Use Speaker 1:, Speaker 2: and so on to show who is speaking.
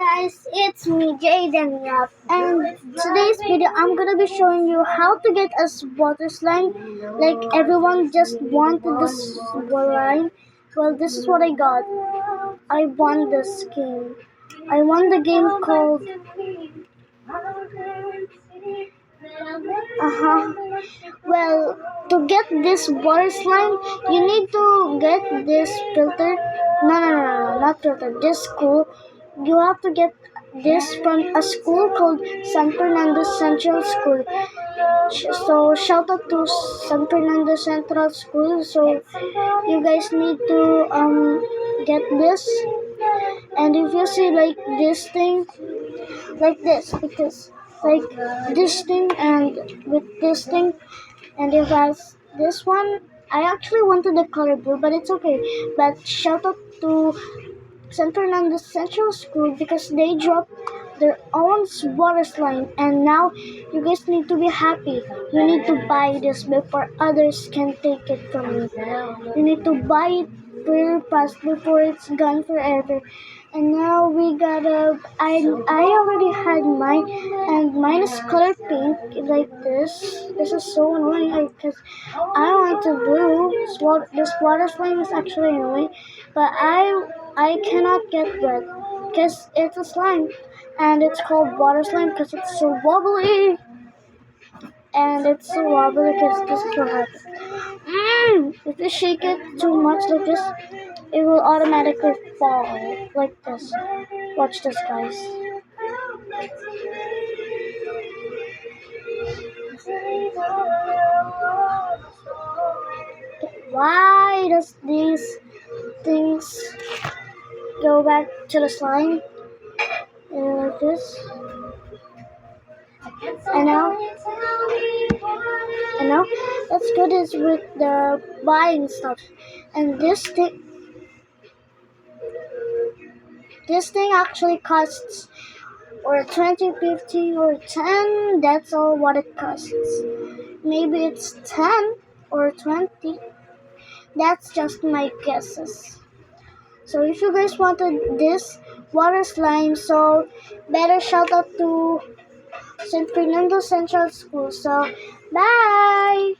Speaker 1: Guys, it's me, Jaden Yap, and today's video I'm gonna be showing you how to get a water slime. Like everyone just wanted this slime. Well, this is what I got. I won this game. I won the game called. Well, to get this water slime, you need to get this filter. No, not filter. This school. You have to get this from a school called San Fernando Central School. So shout out to San Fernando Central School. So you guys need to get this. And if you see like this thing, like this, because like this thing and with this thing, and it has this one. I actually wanted the color blue, but it's okay. But shout out to San Fernando Central School because they dropped their own water slime, and now you guys need to be happy. You need to buy this before others can take it from you. You need to buy it really fast before it's gone forever. And now we gotta. I already had mine, and mine is color pink like this. This is so annoying because I want to blue. This water slime is actually annoying, but I cannot get wet because it's a slime, and it's called water slime because it's so wobbly. And it's so wobbly because this is what happens. If you shake it too much like this, it will automatically fall like this. Watch this, guys. Why does these things go back to the slime like this? And now, let's go this with the buying stuff. And this thing actually costs or 20, 50, or 10. That's all what it costs. Maybe it's 10 or 20. That's just my guesses. So if you guys wanted this water slime, so better shout out to San Fernando Central School. So bye.